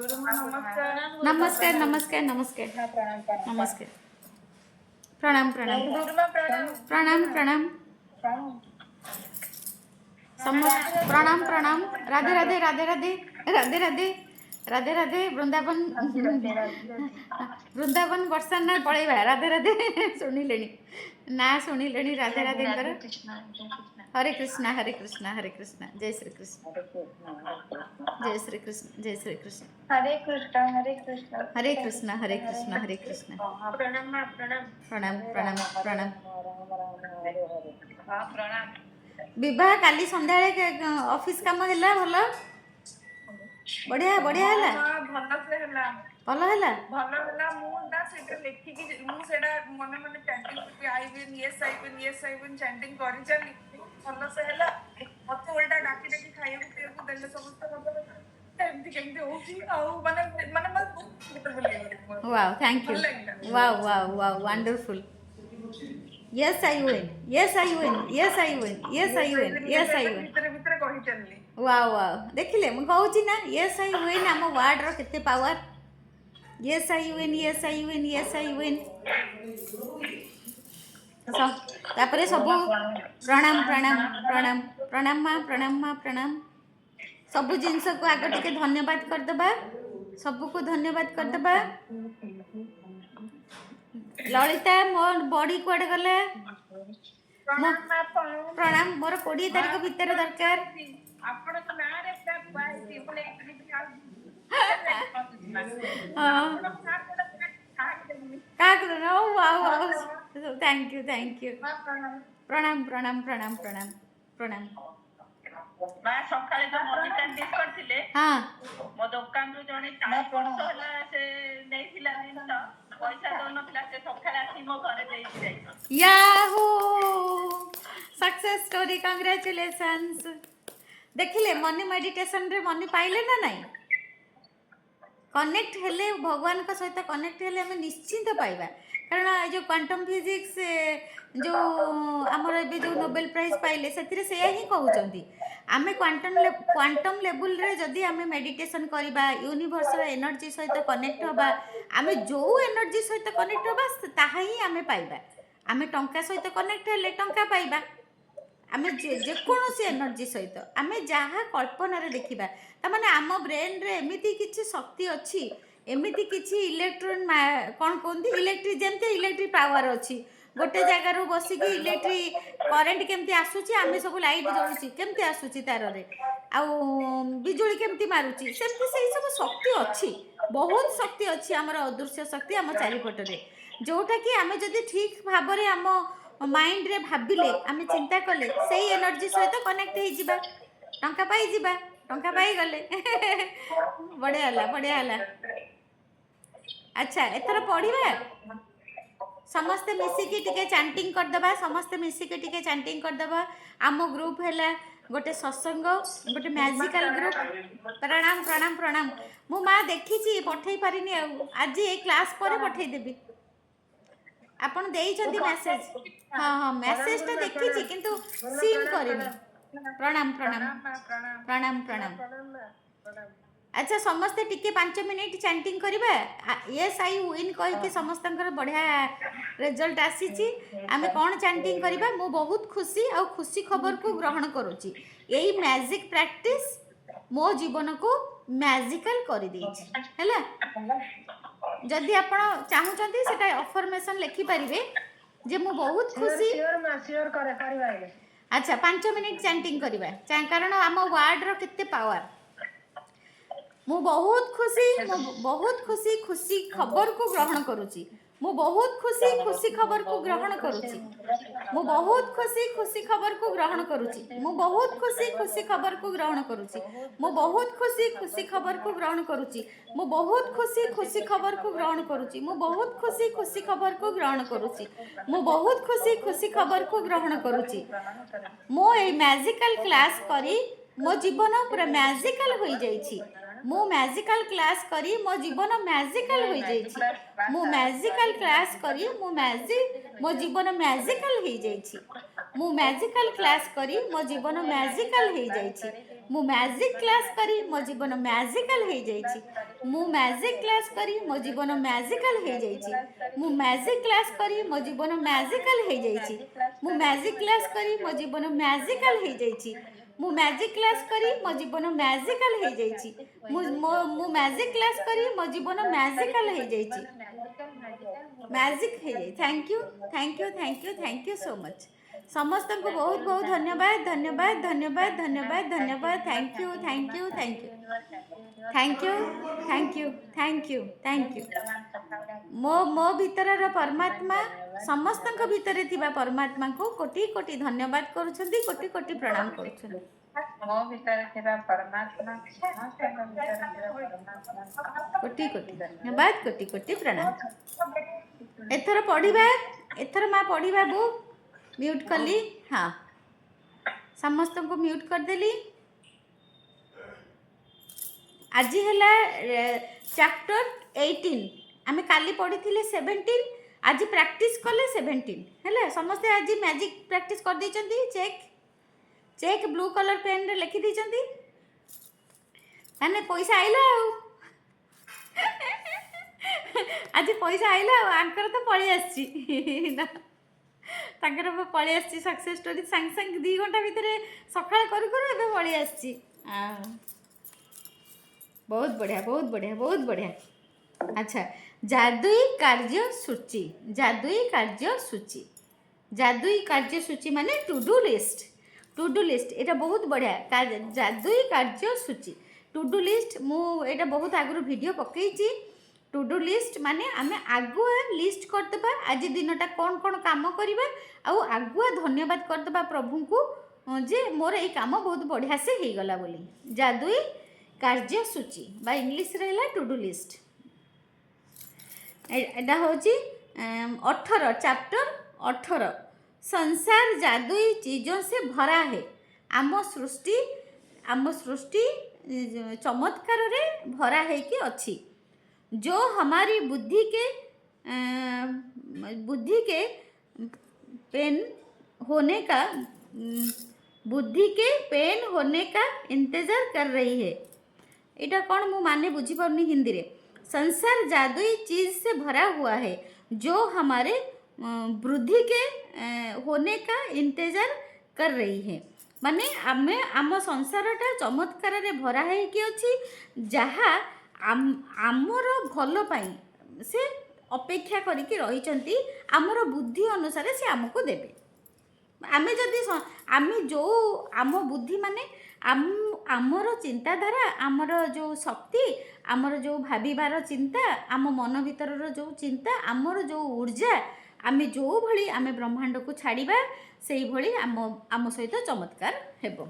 नमस्कार नमस्कार नमस्कार नमस्कार प्रणाम प्रणाम प्रणाम प्रणाम समस्त प्रणाम प्रणाम राधे राधे राधे राधे राधे राधे राधे राधे वृंदावन वृंदावन वर्षा पलैबा राधे राधे शुणिले ना शुणिले राधे राधे हरे कृष्णा हरे कृष्णा हरे कृष्णा जय श्री कृष्ण जय श्री कृष्ण जय श्री कृष्ण हरे कृष्णा हरे कृष्णा हरे कृष्णा हरे कृष्णा हरे कृष्णा प्रणाम प्रणाम प्रणाम प्रणाम प्रणाम प्रणाम विवाह काली संध्या ऑफिस काम है भल बढ़िया बढ़िया है भल है मन मन चैंटिंग आईविन यस आईविन यस आईविन चैंटिंग करि चली भल से हैला मते उल्टा डाकी डाकी खाइयो पियो देले समस्त मते एमती केमती होची आ माने माने मत wow thank you wow wow wow wonderful Yes, I win. Yes, I win. Yes, I win. Yes, I win. Yes, I win. भीतर कहि चलली वाओ वाओ देखिले मु कहूची ना yes I win आम वर्ड रो केते power yes I win yes I win yes I win तापरे सबु प्रणाम प्रणाम प्रणाम प्रणाम माँ प्रणाम सबु जिनस को आग टिके धन्यवाद कर दबा सबु को धन्यवाद कर दबा ललिता मोर बॉडी कुआडे गले प्रणाम मोर 20 तारिख भीतर दरकार आपण तो ना रे पाई बोले थैंक यू प्रणाम प्रणाम प्रणाम प्रणाम प्रणाम बा सकाळे जो मॉनिटर डिस करथिले हां मो दुकान रो जने 4 वर्ष होला से नेथिला दिन पैसा दोनथिला से सकाळे आसी मो घरे देई जाई याहू सक्सेस स्टोरी कांग्रेचुलेशंस देखिले मनी मेडिटेशन रे मनी पाइले ना नहीं कनेक्ट हेले भगवान का सहित कनेक्ट हेले हमें निश्चिंत पाइबा कारण जो क्वांटम फिजिक्स जो आमर ए जो नोबेल प्राइज पाइले से ही कहते आमे क्वांटम लेवल रे जदि आमे मेडिटेशन करबा यूनिवर्सल एनर्जी सहित कनेक्ट होबा आमे जो एनर्जी सहित कनेक्ट होबा ताहा ही आमे पाइबा आमे टंका सहित कनेक्ट हेले टंका पाइबा आमे जे कोनोसी एनर्जी सहित आमे जहाँ कल्पना रे देखिबा तमाने आम ब्रेन रे एमिति किछि शक्ति अछि एमिति किछि इलेक्ट्रॉन कोन कोंदी इलेक्ट्रिक जेमते इलेक्ट्रिक पावर अछि गोटे जगह रो बसी कि इलेक्ट्रिक करंट केमती आसुची आमे सब लाइट जळुची केमती आसुची तार रे आ बिजुली केमती मारुची सेमती सेही सब शक्ति अछि बहुत शक्ति अछि हमर अदृश्य शक्ति हम चारिपट रे जोटा कि आमे जदी ठीक भाबरे हम माइंड रे भाबिले आमे चिंता कले सेही एनर्जी सहित कनेक्ट हे जिबा टंका पाई जिबा टंका पाई गले बढ़िया हला अच्छा एथर पढ़िबा समस्ते मिसिकी टिके चैंटिंग कर दबा समस्ते मिसिकी टिके चैंटिंग कर दबा आम ग्रुप हैला गोटे सत्संग गोटे मैजिकल ग्रुप प्रणाम प्रणाम प्रणाम मु माँ देखी पठे पारिनी आज ये क्लास पर पठे देबी आपण देइछंती मैसेज हाँ हाँ मैसेज टा देखी किंतु सीन करिनी प्रणाम प्रणाम प्रणाम प्रणाम अच्छा समस्ते टिके 5 मिनिट चैंटिंग करबा यस आई विन कहि के समस्तंकर बढ़िया रिजल्ट आसीची आमे कोन चैंटिंग करबा मो बहुत खुशी आ खुशी खबर को ग्रहण करूची एई मैजिक प्रैक्टिस मो जीवन को मैजिकल कर देछि हैला जदि आपण चाहूचंती सेटा अफर्मेशन लिखि परिबे जे मो बहुत खुशी श्योर करे करबा अच्छा 5 मिनिट चैंटिंग करबा कारण आम वर्ड रो केते पावर मु बहुत खुशी खुशी खबर को ग्रहण करूची मु बहुत खुशी खबर को ग्रहण करूची मु बहुत खुशी खबर को ग्रहण करूची मु बहुत खुशी खबर को ग्रहण करूची मु बहुत खुशी खबर को ग्रहण करूची मु बहुत खुशी खबर को ग्रहण करूची मु बहुत खुशी खबर को ग्रहण करूची मु बहुत खुशी खबर को ग्रहण करूची मो ए मैजिकल क्लास करी मो जीवन पूरा मैजिकल हो जाइछि मु मैजिकल क्लास करी मो जीवन मैजिकल हो जाइछि मु मैजिकल क्लास करी मो जीवन मैजिकल हो जाइछि मु मैजिकल क्लास करी मो जीवन मैजिकल हो जाइछि मु मैजिक क्लास करी मो जीवन मैजिकल हो जाइछि मु मैजिक क्लास करी मो जीवन मैजिकल हो जाइए मु मैजिक क्लास करी मो जीवन मैजिकल हो जाइए मु मैजिक क्लास करी मो जीवन मैजिकल हो जाइए मु मैजिक क्लास करी मो जीवन मैजिकल हो जाइए मु मैजिक क्लास करी मो जीवन मैजिकल हो जाइए मैजिक हो जाए thank you thank you thank you thank you so much समस्त को बहुत बहुत धन्यवाद धन्यवाद धन्यवाद धन्यवाद धन्यवाद thank you thank you thank you thank you thank you thank you thank you मो मो भीतर परमात्मा समस्त भीतर थिबा परमात्मा को कोटि कोटि धन्यवाद करुछंती कोटि कोटि प्रणाम करुछंती मो भीतर थिबा परमात्मा समस्तक भीतर थिबा परमात्मा कोटि कोटि धन्यवाद कोटि कोटि प्रणाम एथर पढ़िबा एथर माँ पढ़िबा बुक म्यूट कली हाँ समस्त को म्यूट कर देली आज है चैप्टर 18 आमे काली पढ़ी 17 आज प्रैक्टिस कले 17 है समस्ते आज मैजिक प्रैक्टिस कर देचंती check check blue colour pen रे लिखि देचंती माने पैसा आइला आज पैसा आइला आंकर तो पळी आछि ना तांकर पळी आछि सक्सेस स्टोरी संग संग 2 घंटा भितर सकाळ करू करू एबे पळी आछि बहुत बढ़िया बहुत बढ़िया बहुत बढ़िया अच्छा जादुई कार्यसूची जादुई कार्यसूची जादुई कार्यसूची माने टू डू लिस्ट एटा बहुत बढ़िया जादुई कार्यसूची टू डू लिस्ट मु एटा बहुत आगु वीडियो पकईची टू डू लिस्ट माने आमे आगुआ लिस्ट करदेबा आज दिनटा कौन कौन काम करबा आउ आगुआ धन्यवाद करदेबा प्रभु को जे मोर ए काम बहुत बढ़िया से हो गला बोली जादुई कार्यसूची बा इंग्लिश रहला टू डू लिस्ट एटा होची 18 चैप्टर 18 संसार जादुई चीज़ों से भरा है आम सृष्टि चमत्कार रे भरा है कि अच्छी जो हमारी बुद्धि के पेन होने का इंतजार कर रही है इटा कौन मु माने बुझी पारनी हिंदी रे संसार जादुई चीज से भरा हुआ है जो हमारे वृद्धि के होने का इंतजार कर रही है माने आमे आम संसारटा चमत्कार रे भरा है कि अच्छी जहाँ आमर भल पाई से अपेक्षा करिकी रहिचंती आमर बुद्धि अनुसार से आमको देबे आमे जदि आमे जो आम बुद्धि माने आमर चिंताधारा आमर जो शक्ति आमर जो भाविबार चिंता आम मन भीतर जो चिंता आमर जो ऊर्जा आमे जो भली आमे ब्रह्मांड को छाड़िबा सेई भली आम सहित चमत्कार हेबो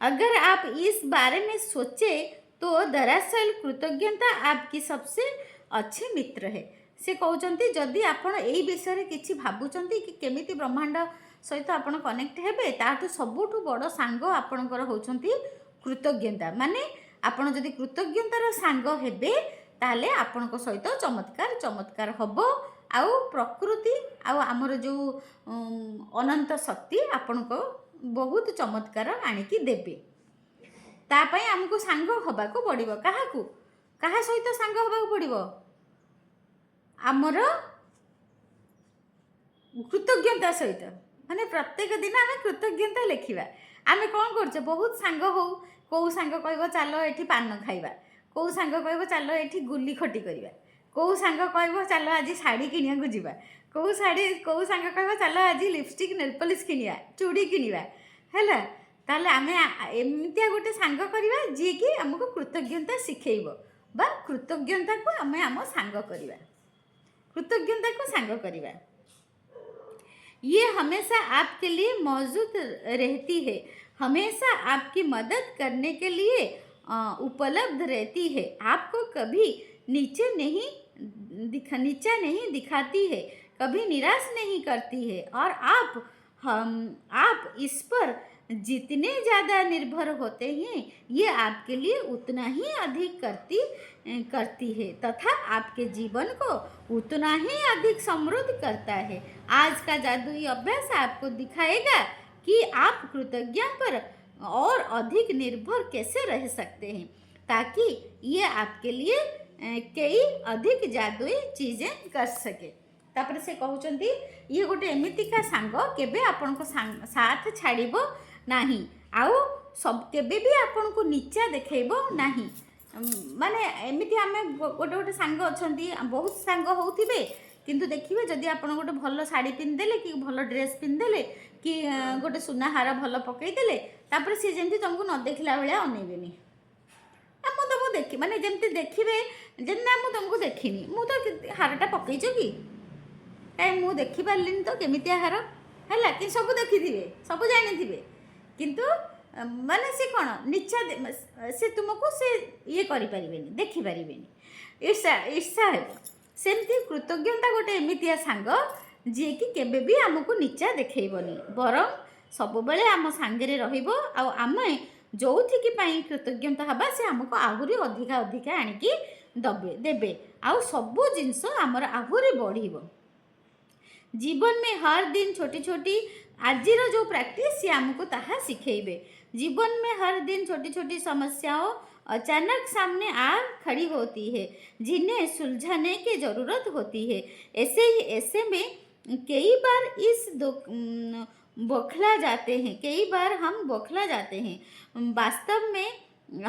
अगर आप इस बारे में सोचे तो दरअसल कृतज्ञता आपकी सबसे अच्छे मित्र है से कहते जदि आपण यही विषय किसी भावुंट कि केमिति ब्रह्मांड सहित आप कनेक्ट हेबे ताठू सबुठू बड़ सांग आपणकर होउछंती कृतज्ञता माने आपण जदि कृतज्ञतार सांग हेबे ताले आपणक सहित चमत्कार हबो आउ प्रकृति आउ आमर जो अनंत शक्ति आपणक बहुत चमत्कार आनिकी देबे तापाई आमको सांग हबाको पड़िबो काहाकू काहा सहित सांग हबाको पड़िबो आमर कृतज्ञता सहित माने प्रत्येक दिन आम कृतज्ञता लिखा आम कौन कर बहुत सांग हो कौ सांग कह चल ये पान खाइबा कौ सांग कह चल ये गुली खटी करवा कौ सांग कह चल आज शाढ़ी किनिया जावा कौ सांग कह चल आज लिपस्टिक नेलपॉलिश किनिया चूड़ी किनिया है ताले आम एमतिया गोटे सांग करवा जी कि आमको कृतज्ञता शिखेब बा कृतज्ञता को आम आम सांग करवा कृतज्ञता को सांग करवा ये हमेशा आपके लिए मौजूद रहती है हमेशा आपकी मदद करने के लिए उपलब्ध रहती है आपको कभी नीचा नहीं दिखाती है कभी निराश नहीं करती है और आप इस पर जितने ज़्यादा निर्भर होते हैं ये आपके लिए उतना ही अधिक करती है तथा आपके जीवन को उतना ही अधिक समृद्ध करता है आज का जादुई अभ्यास आपको दिखाएगा कि आप कृतज्ञता पर और अधिक निर्भर कैसे रह सकते हैं ताकि ये आपके लिए कई अधिक जादुई चीजें कर सके। तापर से कहउचंती ये गोटे एमितिका सांग केबे आपनको साथ छाड़िबो नाही, आउ सब केबे भी आपनको नीचा देखेबो नाही। माने एमिति आमे गोटे गोटे सांग अछंती, बहुत सांग होउथिबे, किंतु देखिए जदि आपन गोटे भल शाढ़ी पिंधिदेले कि भल ड्रेस पिंधिदेले कि गोटे सुना हार भल पकईदेले तापर सी जमी तुमको न देखला भाया अनेबेनी। मुझे तुमको देखी माने जमती देखिए जे ना मुझे तुमको देखनी, मु तो हारटा पकईच कि कहीं मुझे देखी पार्लिनी तो केमितिया हार है कि सब देखी सब जानी थे, किंतु माने से कौन नीचा से तुमको से ये करें देखिपारे ईर्षा ईर्षा है। सेमती कृतज्ञता गोटे एमितिया सांग जी कि केबे भी आमको नीचा देखैबनी, बरं सब बेले आम सांगे रहिबो। आमे जोथिकी पाई कृतज्ञता हबा से आमको आहुरी अधिका अधिका आनिकी देबे, आउ सब जिनस आमर आहुरी बढ़िबो। जीवन में हर दिन छोटी छोटी आजिर जो प्रैक्टिस से आमको ताहा सिखेबे। जीवन में हर दिन छोटी छोटी समस्याओं अचानक सामने आ खड़ी होती है, जिन्हें सुलझाने की ज़रूरत होती है। ऐसे में कई बार बौखला जाते हैं, कई बार हम बौखला जाते हैं। वास्तव में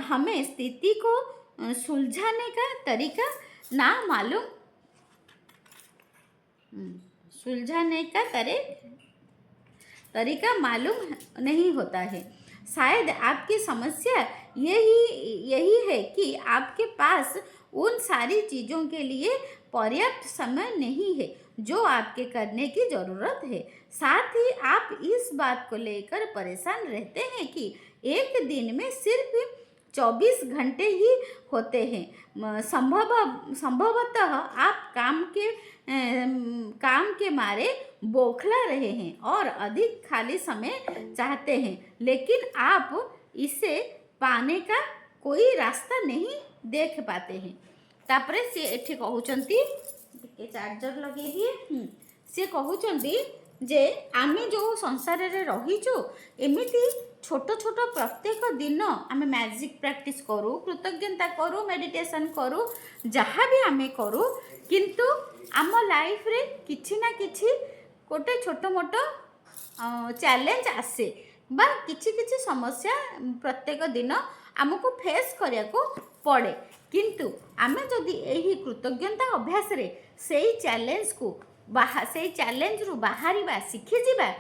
हमें स्थिति को सुलझाने का तरीका ना मालूम सुलझाने का तरीका मालूम नहीं होता है। शायद आपकी समस्या यही है कि आपके पास उन सारी चीज़ों के लिए पर्याप्त समय नहीं है जो आपके करने की ज़रूरत है। साथ ही आप इस बात को लेकर परेशान रहते हैं कि एक दिन में सिर्फ 24 घंटे ही होते हैं। संभवतः आप काम के मारे बौखला रहे हैं और अधिक खाली समय चाहते हैं, लेकिन आप इसे पाने का कोई रास्ता नहीं देख पाते हैं। तापरे से एठी कहउचंती चार्जर लगे दिए से कहउचंती जे आमे जो संसार रे रहीचु एमिति छोट छोट प्रत्येक दिन आमे मैजिक प्रैक्टिस करूँ, कृतज्ञता करूँ, मेडिटेशन करूँ, जहाँ भी आमे करूँ, किंतु आम लाइफ रे किछि ना किछि गोटे छोट मोट चैलेंज आसे बा किछि किछि समस्या प्रत्येक दिन आमको फेस करिया को पड़े। किंतु आमे जदि एही कृतज्ञता अभ्यास रे सेई चैलेंज को से चैलेंज रु बाहरिबा शिखि जिबा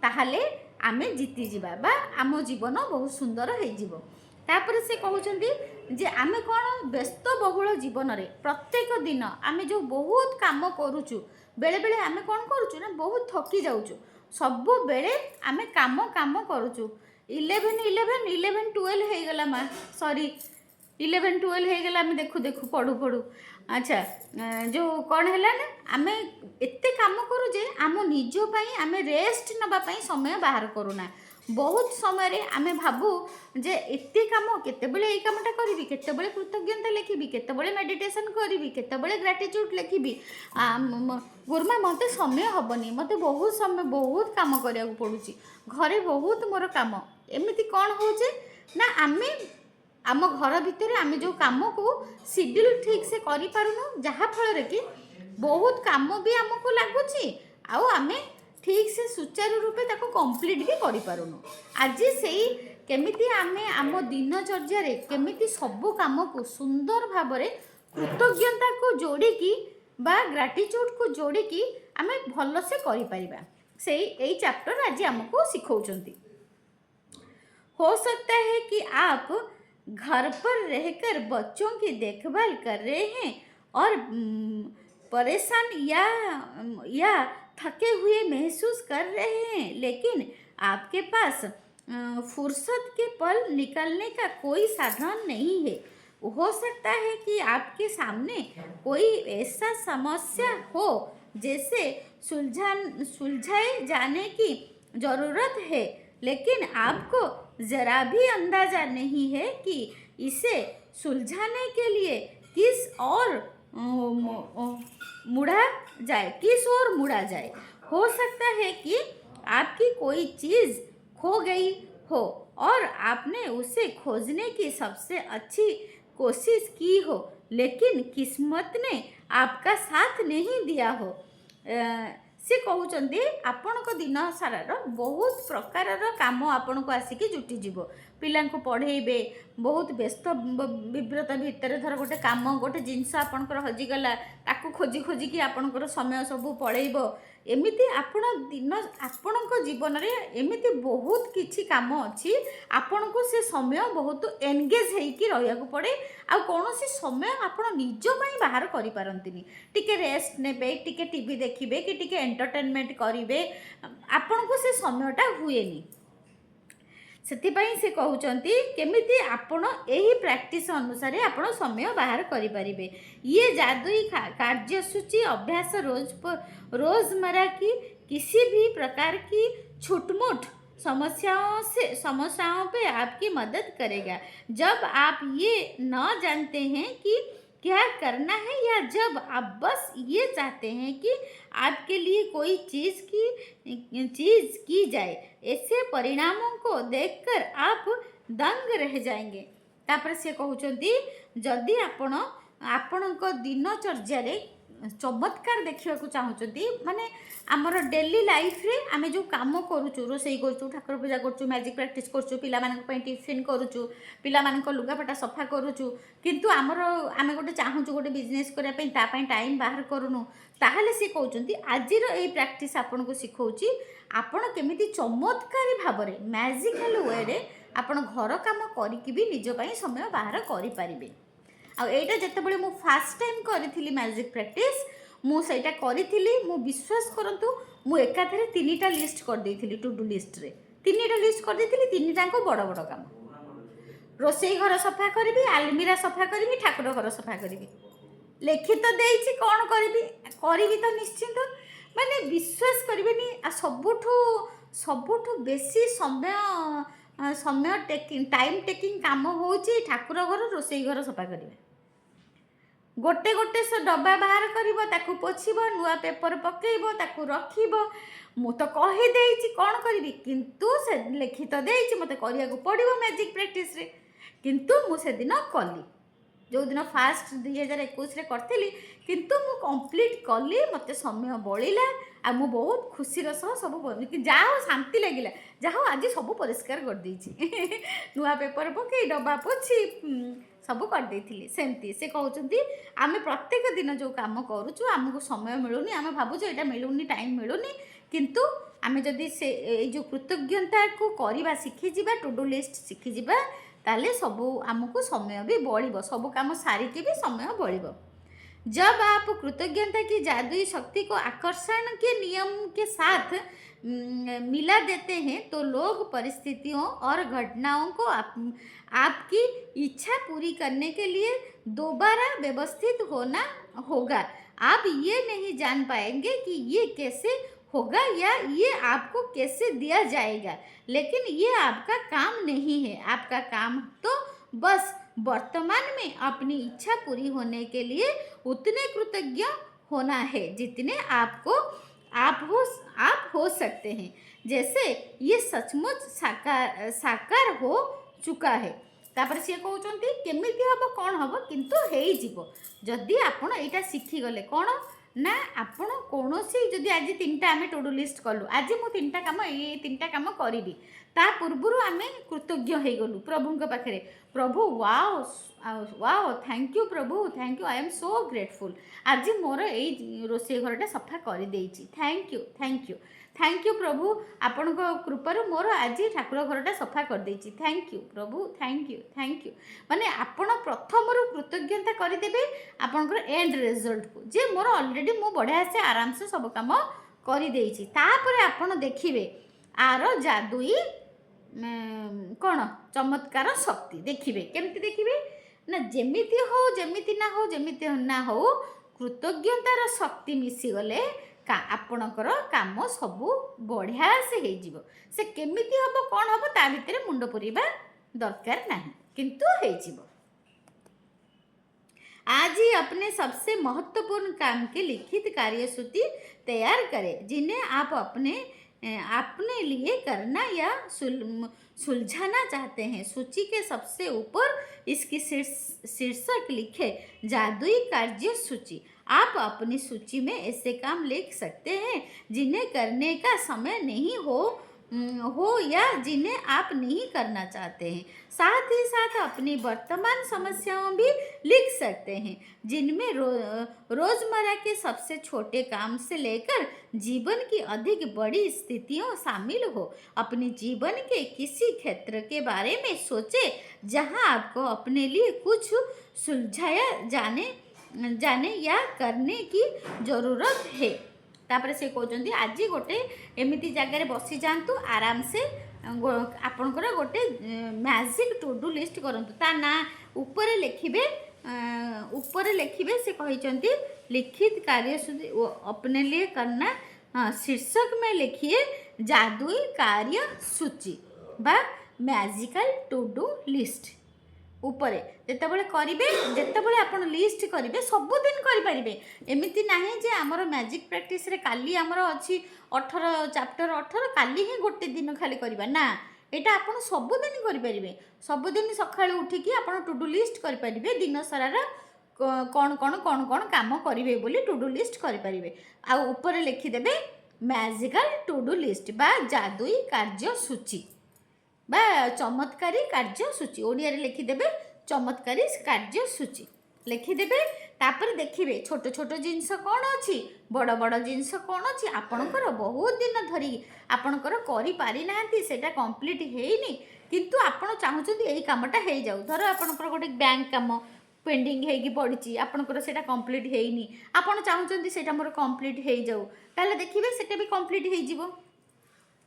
ताहाले आमे जीति जिबा बा आम जीवन बहुत सुंदर हो जिवो। तापर से कहउचंदी जे आमे कोन व्यस्त बहुल जीवन रे प्रत्येक दिन आमे जो बहुत काम करूचु, बेले बेले आमे कोन करूचु ना बहुत थकी जाउचु, सब बेले आमे काम करूचु। 11 12 हो गला मा सॉरी 11 12 हो गला आमे देखु पढ़ू अच्छा जो कौन है ना आमे एते काम करू जे आम निज पाई आमे रेस्ट नबा पाई समय बाहर करूना। बहुत समय रे आमे भाबू जे एते काम केतेबेले एई कामटा करिवि, केतेबेले कृतज्ञता लिखिबि, केतेबेले मेडिटेशन करिवि, केतेबेले ग्रैटिट्यूड लिखिबि। गुरुमा मते समय हबनी, मते बहुत समय बहुत काम करिया को पडुची, घरे बहुत मोर काम। एमिति कौन होचे ना आमे आम घर भितर आमे जो काम को शेड्यूल ठीक से करि पारुनु, जहाँ फल कि बहुत काम भी आमको लगुच आउ आमे ठीक से सुचारू रूपे ताको कंप्लीट भी करि पारुनु। आज सेई केमिति आमे आम दिनचर्या रे केमिति सबु काम को सुंदर भाबरे कृतज्ञता को जोड़िकी बा ग्रैटिट्यूड को जोड़िकी आमे भल से करि परिबा, सेई एई चैप्टर आज हमको सिखौचंती। हो सकता है कि आप घर पर रहकर बच्चों की देखभाल कर रहे हैं और परेशान या थके हुए महसूस कर रहे हैं, लेकिन आपके पास फुर्सत के पल निकलने का कोई साधन नहीं है। हो सकता है कि आपके सामने कोई ऐसा समस्या हो जैसे सुलझाए जाने की ज़रूरत है, लेकिन आपको ज़रा भी अंदाज़ा नहीं है कि इसे सुलझाने के लिए किस ओर मुड़ा जाए। हो सकता है कि आपकी कोई चीज़ खो गई हो और आपने उसे खोजने की सबसे अच्छी कोशिश की हो लेकिन किस्मत ने आपका साथ नहीं दिया हो। से कहउचंदी आपणको दिन सारार बहुत प्रकारर काम आपणको आसिकी जुटिଯିବ। पिलांको पढ़ेइबे बहुत व्यस्त विव्रत भितर धर गोटे काम गोटे जिनस आपणकर हजिगला ताकू खोजी खोजिकी आपणकर समय सबू पळेइब। एमिति आपण दिन आपणको जीवन रे एमिति बहुत किछि काम अछि आपणको से समय बहुत एंगेज हेइकी रहियाको पड़े। आ कौनसी समय आपण निज ପାଇଁ बाहर करि पारंतिनी। टिके रेस्ट नेबे टिके टीवी देखिबे कि टिके एंटरटेनमेंट करिवे आपणको से समयटा हुएनी। ସେଥିପାଇଁ ସେ କହୁଛନ୍ତି କେମିତି ଆପଣ ଏହି ପ୍ରାକ୍ଟିସ୍ ଅନୁସାରେ ଆପଣ ସମୟ ବାହାର କରିପାରିବେ। ये जादुई कार्यसूची अभ्यास रोज़मर्रा की किसी भी प्रकार की छुटमुट समस्याओं पे आपकी मदद करेगा। जब आप ये न जानते हैं कि क्या करना है या जब आप बस ये चाहते हैं कि आपके लिए कोई चीज़ की जाए, ऐसे परिणामों को देखकर आप दंग रह जाएंगे। तापर से कहउचंती जदि आपणको दिनचर्या चमत्कार देखा चाहूँगी माने आमर डेली लाइफ रे आमे जो काम करूचु रोसई करूचु ठाकुर पूजा करूचु मैजिक प्रैक्टिस करूचु पिला मानक पई टिफिन करूचु पिला मानक लुगापटा सफा करूचु किंतु आमर आमे गोटे चाहूचु गोटे बिजनेस करिया पई ता पई टाइम बाहर करूनु ताहले से कहउचंती आजिर एई प्रैक्टिस आपनको सिखौची आपण केमिति चमत्कारी भाबरे मैजिकल वे रे आपण घर काम करिकि भी निज पई समय बाहर करि परिबे। आ एटा जेतेबेले मु फर्स्ट टाइम करिथिली मैजिक प्रैक्टिस मु सेटा करिथिली मु विश्वास करंतु मु एकाथरे 3टा लिस्ट कर देइथिली टू डू लिस्ट रे 3टा लिस्ट कर देइथिली 3टा को बड़ बड़ काम रोसई घर सफा करबी आलमीरा सफा करबी ठाकुर घर सफा करबी लिखित देइछि कोन करबी तो निश्चिंत माने विश्वास करबेनी आ सबुठु बेसी समय टेकिंग टाइम टेकिंग काम होची ठाकुर घर रोसई घर सफा करबे। गोटे गोटे से डब्बा बाहर करिबो ताकू पोछिबो नुआ पेपर पकेइबो ताकू रखिबो मु तो कहि देइछि कोन करबी किंतु से लिखित देइछि मते करिया को पड़िबो मैजिक प्रैक्टिस रे किंतु मु से दिन कली जो दिन फास्ट 2021 रे करथिली किंतु मु कंप्लीट कली मते समय बळिला आ मु बहुत खुशी सह सब जाओ शांति लगिला जाओ आज सब परिष्कार कर देइछि नुआ पेपर पके डब्बा पोछि सब कर देइथिली सेमती से कहउचंती आमे प्रत्येक दिन जो काम करूछु हमको समय मिलुनी आमे भाबुछु एटा मिलुनी टाइम मिलुनी किंतु आमे जदी से ए जो कृतज्ञता को करिबा सिखि जिबा टू डू लिस्ट सिखि जिबा ताले सब हमको समय भी बळिबो सब काम सारी के भी समय बळिबो। जब आप कृतज्ञता की जादुई शक्ति को आकर्षण के नियम के साथ मिला देते हैं तो लोग परिस्थितियों और घटनाओं को आपकी इच्छा पूरी करने के लिए दोबारा व्यवस्थित होना होगा। आप ये नहीं जान पाएंगे कि ये कैसे होगा या ये आपको कैसे दिया जाएगा, लेकिन ये आपका काम नहीं है। आपका काम तो बस वर्तमान में अपनी इच्छा पूरी होने के लिए उतने कृतज्ञ होना है जितने आप हो सकते हैं, जैसे ये सचमुच साकार हो चुका है। तापर सी कहते केमिति हम कौन हम किंतु हेई जीवो जदि आपण एटा शिखी गले कौन ना आपण कौन जदि आज 3टा आम टू डू लिस्ट कलु आज मु 3टा काम ये 3टा काम करी ता पूर्वर आम कृतज्ञ हो गलु प्रभु पाखे प्रभु वाओ वाओ थैंक यू प्रभु thank you I am so grateful आज मोर ये रोसे घरटा सफा कर देइछि थैंक यू थैंक यू प्रभु आपण कृपारू मोर आज ठाकुर घरटा सफा कर देइछि थैंक यू प्रभु थैंक यू माने आपण प्रथम कृतज्ञता करदेबे आपनकर एंड रिजल्ट को जे मोर ऑलरेडी मु बढ़िया से आराम से सब काम कर देइछि तापर आपण देखिबे आर जादुई कौन चमत्कार शक्ति देखिबे केमती देखिबे ना जेमिति ना हो कृतज्ञतार शक्ति मिसी गले आपणकर काम सबू बढ़िया से हो जीवो से केमिति हम कौन हम ता भितर मुंड पुरीबा दरकार नहीं किंतु हो जीवो। आज ही अपने सबसे महत्वपूर्ण काम के लिखित कार्यसूची तैयार करें जिन्हें आप अपने अपने लिए करना या सुलझाना चाहते हैं। सूची के सबसे ऊपर इसकी शीर्षक लिखे जादुई कार्य सूची। आप अपनी सूची में ऐसे काम लिख सकते हैं जिन्हें करने का समय नहीं हो या जिन्हें आप नहीं करना चाहते हैं। साथ ही साथ अपनी वर्तमान समस्याओं भी लिख सकते हैं, जिनमें रोज़मर्रा के सबसे छोटे काम से लेकर जीवन की अधिक बड़ी स्थितियों शामिल हो। अपने जीवन के किसी क्षेत्र के बारे में सोचें जहां आपको अपने लिए कुछ सुलझाया जाने या करने की जरूरत है। तापर से कहते आज गोटे एमती जगार बसी जातु आराम से आपणकर गोटे मैजिक टू डू लिस्ट करंतु ता ना ऊपर लिखिबे से कहते लिखित कार्यसूची अपने लिए करना। शीर्षक में लिखिए जादुई कार्य सूची बा मैजिकल टू डू लिस्ट। उपरे जेतेबेले करिवे जेतेबेले आपण लिस्ट करिवे सबुदिन करिपारिबे। एमिति नाही जे हमर मैजिक प्रैक्टिस रे काली हमर अछि 18 चैप्टर 18 काली ही गोटे दिन खाली करिबा ना, एटा आपण सबुदिन करिपारिबे। सबुदिन सकाळु उठिकी आपण टू डू लिस्ट करिपारिबे, दिन सारार कौन कौन कौन कौन काम करिवे बोली टू डू लिस्ट करिपारिबे। आ ऊपर लिखि देबे मैजिकल टू डू लिस्ट बा जादुई कार्य सूची बा चमत्कारी कार्यसूची। ओडिया रे लिखिदेवे चमत्कारी कार्यसूची लिखिदेवे। तापर देखिए छोट छोट जिनस कौन अच्छी बड़ बड़ जिनस कौन अच्छी आपणकर बहुत दिन धरी आपणकर करि पारि नाहंती सेटा कंप्लीट हेइनी, किंतु आपण चाहुचंती एई कामटा हे जाऊ। धर आपणकर गोटे बैंक काम पेंडिंग हेगी पड़ी आपणकर सेटा कंप्लीट हेइनी, आपण चाहुचंती सेटा मोर कंप्लीट हे जाऊ, ताले देखिबे सेटा भी कंप्लीट हे जिवो।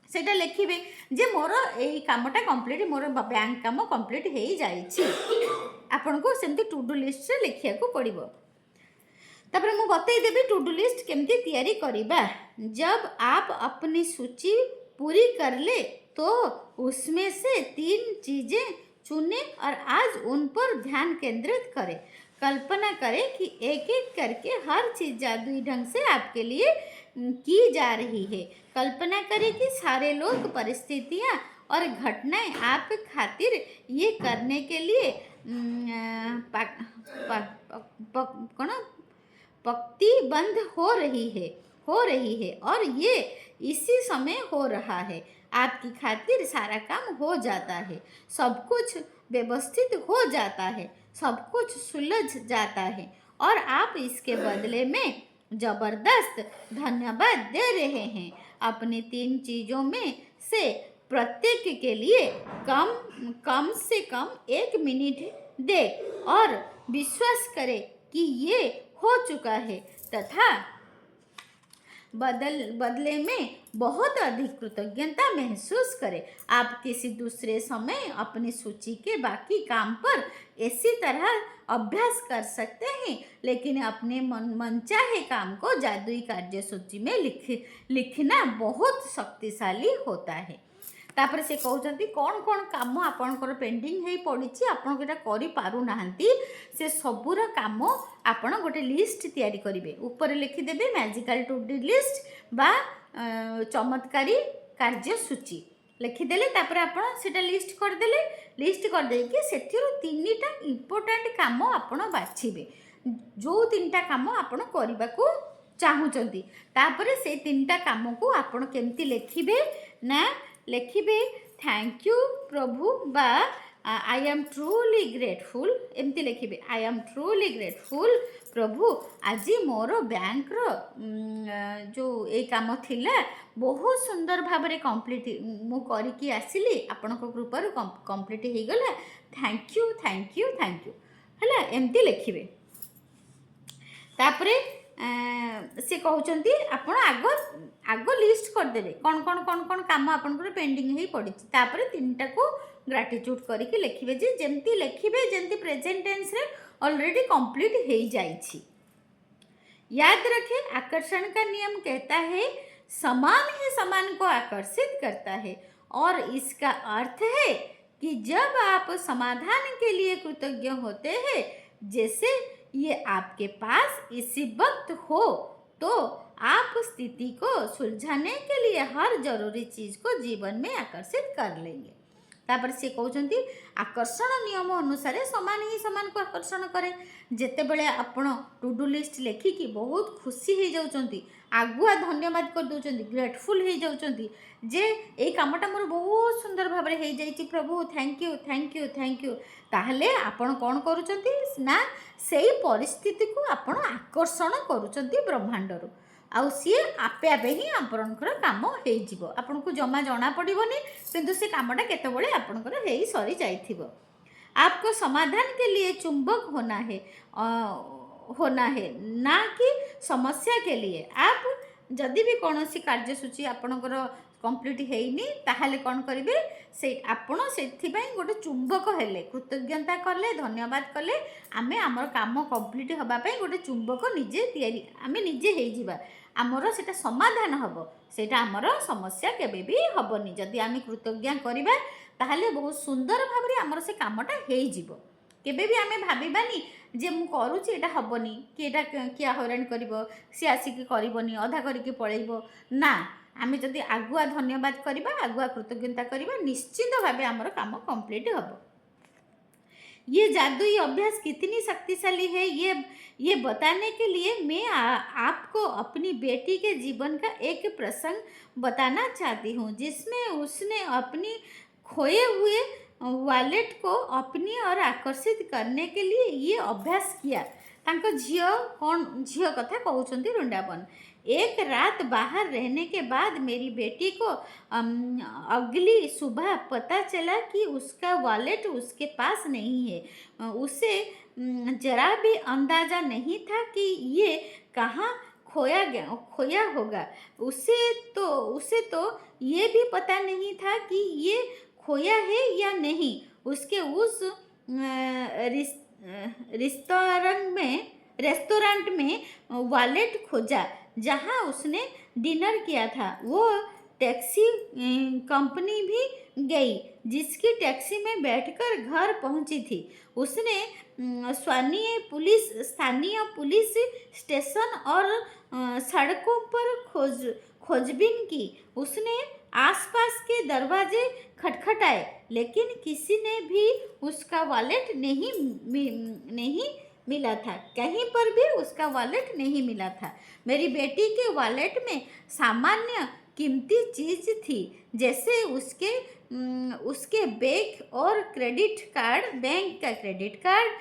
सेटा लिखिबे जे मोर एई कामटा कंप्लीट मोर बैंक काम कंप्लीट हो जाइछि। आपन को सेमती टू डू लिस्ट रे लिखिया को पड़िबो। तापर मु बतई देबी टू डू लिस्ट केमती तैयारी करिबा। जब आप अपनी सूची पूरी कर ले तो उसमें से 3 चीजें चुने और आज उन पर ध्यान केंद्रित करें। कल्पना करें कि एक एक करके हर चीज जादुई ढंग से आपके लिए की जा रही है। कल्पना करें कि सारे लोग, परिस्थितियाँ और घटनाएं आप खातिर ये करने के लिए पंक्तिबद्ध हो रही है और ये इसी समय हो रहा है। आपकी खातिर सारा काम हो जाता है, सब कुछ व्यवस्थित हो जाता है, सब कुछ सुलझ जाता है और आप इसके बदले में जबरदस्त धन्यवाद दे रहे हैं। अपनी 3 चीज़ों में से प्रत्येक के लिए कम से कम 1 मिनट दे और विश्वास करें कि ये हो चुका है तथा बदले में बहुत अधिक कृतज्ञता महसूस करें। आप किसी दूसरे समय अपनी सूची के बाकी काम पर इसी तरह अभ्यास कर सकते हैं, लेकिन अपने मनचाहे काम को जादुई कार्यसूची में लिखना बहुत शक्तिशाली होता है। तापर से कहते कौन कौन काम आपणकर पेंडिंग है पड़ी आपन एटा करि पारु नाहंती से सबूर काम आपन गोटे लिस्ट तैयारी करेंगे। ऊपर लिखिदेवे मैजिकल टू डू लिस्ट बा चमत्कारी कार्यसूची लिखिदेले। तापर आपन सेटा लिस्ट करदेले। लिस्ट करदे कि सेथिरु 3टा इम्पोर्टेंट काम आपन बाछिबे, जो 3टा काम आपन करबा को चाहुचंती। तापर से 3टा काम को आपन केमती लिखिबे ना लिखिबे थैंक यू प्रभु बा आई एम ट्रूली ग्रेटफुल एमती लिखिबे। आई एम ट्रूली ग्रेटफुल प्रभु आज मोर बैंक रो जो ए काम थिला बहुत सुंदर भाव में कंप्लीट मु करिकी आसिली आपण को कृपार कंप्लीट हो गला। Thank you thank you thank you है एमती लिखिबे। तापरे से कहते आपण आग लिस्ट करदेवे कौन कौन कौन कौन काम आपंकर पेंडिंग हो पड़ी। तापर 3टा को ग्राटिट्यूड करके लिखिबे जे जेमती लिखिबे जेमती प्रेजेंट टेंस रे ऑलरेडी कंप्लीट हो जाइछि। याद रखें आकर्षण का नियम कहता है समान ही समान को आकर्षित करता है और इसका अर्थ है कि जब आप समाधान के लिए कृतज्ञ होते हैं जैसे ये आपके पास इसी वक्त हो तो आप स्थिति को सुलझाने के लिए हर जरूरी चीज को जीवन में आकर्षित कर लेंगे। तापर से कहते आकर्षण नियम अनुसार समान ही समान को आकर्षण करे। जेतेबेले आपण टू डू लिस्ट लेखिकी बहुत खुशी हो जाउछंती, आगुआ धन्यवाद कर दउछंती, ग्रेटफुल हो जाउछंती जे ए कामटा मोर बहुत सुंदर भाव में हो जाइछि प्रभु, thank you thank you thank you. ताहले आपण कोन करूछंती ना सेई परिस्थिति को आपण आकर्षण करूछंती ब्रह्मांडरू, आउ सी आपे आपे ही आपणकर काम हो आपको जमा जना पड़ोनी, किंतु से कामटा केतबेले आपणकर हो सरी जाइथिबो। आपको समाधान के लिए चुंबक होना है ना कि समस्या के लिए। आप जदि भी कौन सी कार्यसूची आपणकर कंप्लीट होइनी ताहले कौन करेंगे से आपण से गोटे चुंबक हेले, कृतज्ञता कले धन्यवाद कले आमे आमर काम कंप्लीट होगापी गोटे चुंबक निजे तैयारी आमे निजे हो आमर सेटा समाधान हम, सेटा आमर समस्या केबे भी हबनी। जदि आमे कृतज्ञ करबा ताहले बहुत सुंदर भाव में आमर से कामटा हो केबे भी आमे भाबिबानी जे मु करूची एटा हबनी कि एटा किया हैरान करिवो सी आसिक करिवनी अधा करिके पळैबो ना। आमे जदि आगुआ धन्यवाद करबा आगुआ कृतज्ञता करबा निश्चित भाव आमर काम कंप्लीट हबो। ये जादुई अभ्यास कितनी शक्तिशाली है ये बताने के लिए मैं आपको अपनी बेटी के जीवन का एक प्रसंग बताना चाहती हूँ, जिसमें उसने अपनी खोए हुए वॉलेट को अपनी ओर आकर्षित करने के लिए ये अभ्यास किया। तांको झियो कथा कहउछंती वृंदावन। एक रात बाहर रहने के बाद मेरी बेटी को अगली सुबह पता चला कि उसका वॉलेट उसके पास नहीं है। उसे जरा भी अंदाज़ा नहीं था कि ये कहाँ खोया होगा। उसे तो ये भी पता नहीं था कि ये खोया है या नहीं। उसके उस रेस्टोरेंट में वॉलेट खोजा जहां उसने डिनर किया था। वो टैक्सी कंपनी भी गई जिसकी टैक्सी में बैठकर घर पहुंची थी। उसने स्थानीय पुलिस स्टेशन और सड़कों पर खोजबीन की। उसने आसपास के दरवाजे खटखटाए लेकिन किसी ने भी उसका वॉलेट नहीं मिला था। कहीं पर भी उसका वॉलेट नहीं मिला था। मेरी बेटी के वॉलेट में सामान्य कीमती चीज़ थी, जैसे उसके बैग और क्रेडिट कार्ड, बैंक का क्रेडिट कार्ड,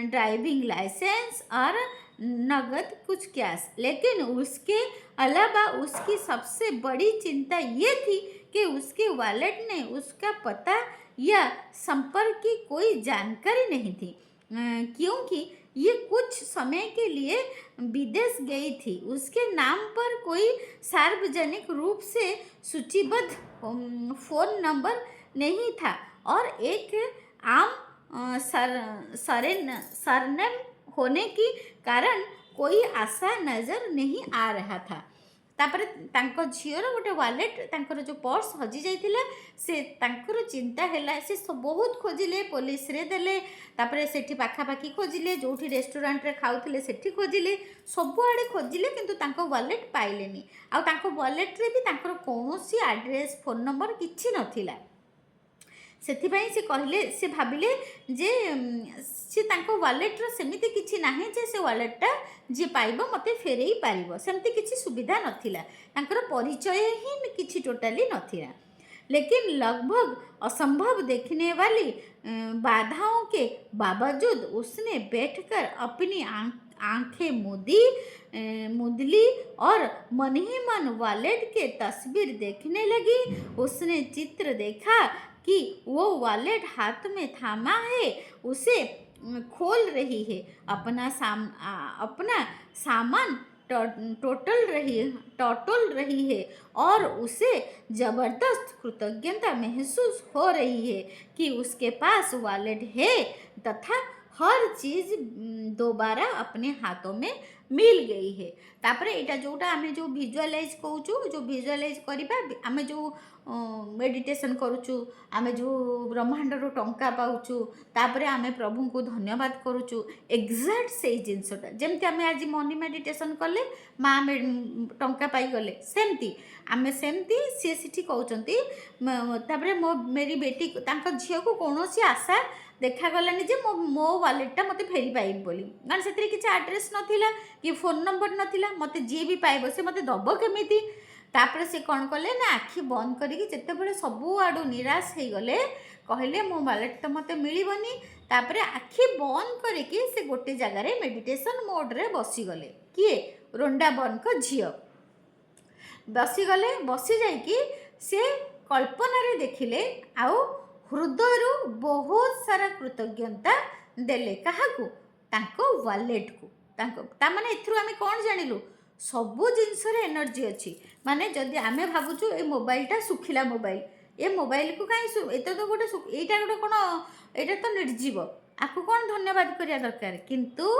ड्राइविंग लाइसेंस और नगद कुछ कैश। लेकिन उसके अलावा उसकी सबसे बड़ी चिंता ये थी कि उसके वॉलेट ने उसका पता या संपर्क की कोई जानकारी नहीं थी, क्योंकि ये कुछ समय के लिए विदेश गई थी। उसके नाम पर कोई सार्वजनिक रूप से सूचीबद्ध फ़ोन नंबर नहीं था और एक आम सरनेम होने के कारण कोई आशा नज़र नहीं आ रहा था। तापर तांको झीर गोटे वॉलेट तांकर जो पर्स हजि जाइथिला से तांकर चिंता हैला। से बहुत खोजिले, पुलिस रे देले, तापर सेठी पाखापाखी खोजिले, जोठी रेस्टोरेंट रे खाउथिले सेठी खोजिले, सबुआड़े खोजिले किंतु तांको वॉलेट पाइलेनी। आ तांको वॉलेट रे भी तांकर कोनोसी एड्रेस फोन नंबर किछि नथिला। सेथिपाई से कहले, से भाविले जे से तांको वॉलेट रो सेमिति किछि नाही जे से वॉलेटटा जे पाइबो मते फेरेई पारिबो, सेमति किछि सुविधा नथिला। तांकर परिचय ही किछि टोटाली नथिला। लेकिन लगभग असंभव देखने वाली बाधाओं के बावजूद उसने बैठकर अपनी आंखें मुदली और मन ही मन वॉलेट के तस्वीर देखने लगी। उसने चित्र देखा कि वो वॉलेट हाथ में थामा है, उसे खोल रही है, अपना सामान टोटल रही है और उसे ज़बरदस्त कृतज्ञता महसूस हो रही है कि उसके पास वॉलेट है तथा हर चीज़ दोबारा अपने हाथों में मिल गई है। तापरे एटा जोटा आमे जो विजुअलाइज कहूँ जो विजुअलाइज करिबा आमे जो मेडिटेशन करूचु आमे जो ब्रह्मांडर टंका पाउचु तापरे आमे प्रभु को धन्यवाद करूचु एक्जाक्ट से जिनसटा जेमती आमे आज मनी मेडिटेशन कले माँ टंका पाई गले सेमती आमे सेमती सी सिटी कहउचंती तापरे मो मेरी बेटी तांका झियो को कोनोसी आशा देखा गलानी जे मो वालेटटा मते फेरी पाइब बोली कारण से किसी आड्रेस नथिला कि फोन नंबर नथिला मते जी भी पाइब से मते दब केमिति तापरे से कौन कले ना आखि बंद करिकी जेतेबेले सबु आडू निराश हो गले कहले मो वालेट तो मते मिलिबनी तापरे आखि बंद करिकी से गोटे जगार मेडिटेशन मोड रे बसी गले किए रोंडा बन को झियो बसी गले बसी जाइकी से कल्पना रे देखिले आउ हृदय बहुत सारा कृतज्ञता देले काहाकू तांको वालेट को तांको ता माने एथरु आमे कोन जानिलु सबु जिनस रे एनर्जी अछि माने जदि आमे भाबुछु ए मोबाइलटा सुखिला मोबाइल ए मोबाइल को काई एतो तो गोटे एटा गोटे कोन एटा तो निर्जीव आकु कोन धन्यवाद करिया दरकार किंतु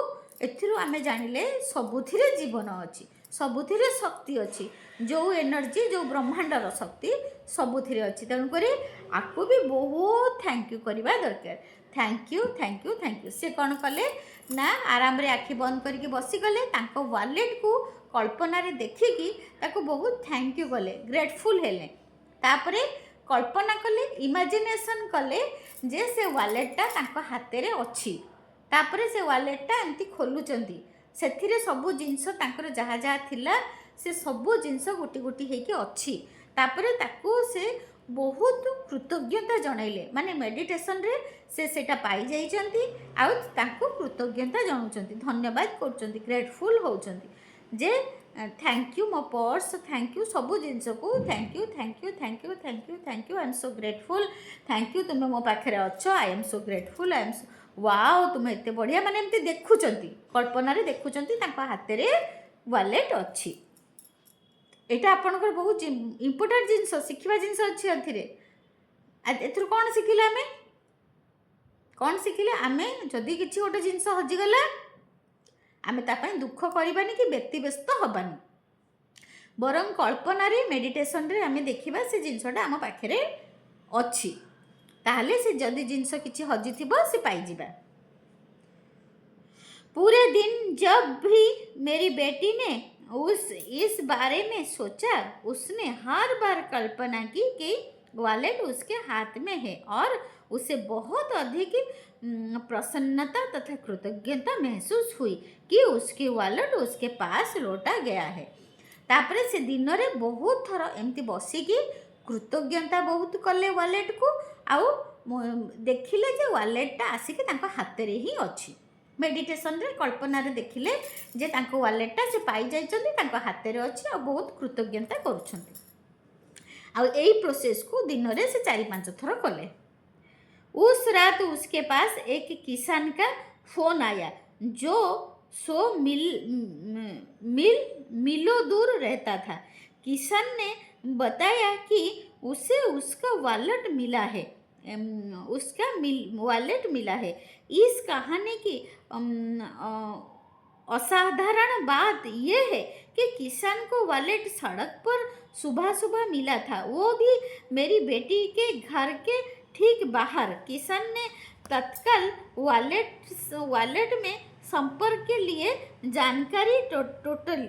एथरु आमे जानिले सबुथिरे जीवन अछि सबुथिरे शक्ति अछि जो एनर्जी जो ब्रह्मांडर शक्ति सबुथिरे अछि तेणु करी आपको भी बहुत थैंक यू करवा दरकार thank you thank you thank you से कौन कले ना आराम रे आखि बंद करके बसी गले तांको वालेट को कल्पना रे देखिकी ताको बहुत थैंक यू कले ग्रेटफुल हेले तापरे कल्पना कले इमेजिनेशन कले जे से वालेटटा तांको हाथे रे अछि तापरे से वालेटटा एंती खोलुचंती सेथिरे सबु जिंस तांकर जहा जहा थिला से सबु जिंस गोटी गोटी हेकी अछि तापरे ताकू से बहुत कृतज्ञता जणाइले माने मेडिटेशन रे से सेटा पाई जाइचंती आउ ताकू कृतज्ञता जणाउचंती धन्यवाद करचंती ग्रेटफुल होचंती जे थैंक यू मो पर्स थैंक यू सबु जिंस को thank you thank you thank you thank you thank you I am so grateful thank you तुम मो पाखरे अच्छो आई am so grateful I am wow तुम एते बढ़िया माने एमती देखुचंती कल्पना रे देखुचंती तांको हाथे रे वालेट अछि एटा आपनकर बहुत इम्पोर्टेंट जिनस शिखिबा जिनस अछि अथिरे एथुर कोन शिखिले आमे कोन शिखिले आमे जदि किछि गोटे जिनस हजि गला आमे ता पय दुख करबानी कि व्यक्ति व्यस्त हबानी बरं कल्पना रे मेडिटेशन रे आमे देखिबा से जिनसटा आम पाखरे अछि ताहले से जदि जिनस किछि हजि थिबो से पाई जिबा पूरे दिन जब भी मेरी बेटी ने इस बारे में सोचा उसने हर बार कल्पना की कि वालेट उसके हाथ में है और उसे बहुत अधिक प्रसन्नता तथा कृतज्ञता महसूस हुई कि उसकी वालेट उसके पास लौटा गया है तापरे से दिन रे बहुत थर एमती बसिकी कृतज्ञता बहुत कले वालेट को आउ देखिले जे वालेटटा आसिके तांको हाथ रे ही अछि मेडिटेशन रे कल्पना रे देखिले जे तांको वालेटटा से पाई जाइचंती तांको हाथ रे अछि आ बहुत कृतज्ञता करूछंती आ एई प्रोसेस को दिन रे से 4-5 थर कले उस रात उसके पास एक किसान का फोन आया जो 100 मीलों दूर रहता था किसान ने बताया कि उसे उसका वालेट मिला है उसका वालेट मिला है इस कहानी की असाधारण बात यह है कि किसान को वालेट सड़क पर सुबह सुबह मिला था वो भी मेरी बेटी के घर के ठीक बाहर किसान ने तत्काल वालेट में संपर्क के लिए जानकारी टोटली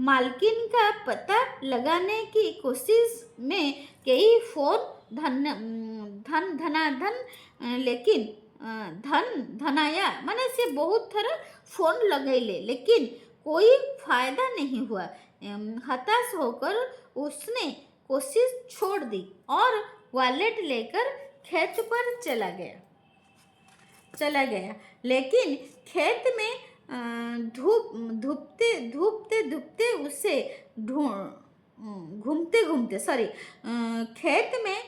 मालकिन का पता लगाने की कोशिश में कई फोन धनाधन लेकिन धनाया माने से बहुत थर फोन लगैले लेकिन कोई फायदा नहीं हुआ हताश होकर उसने कोशिश छोड़ दी और वालेट लेकर खेत पर चला गया लेकिन खेत में धूपते उसे खेत में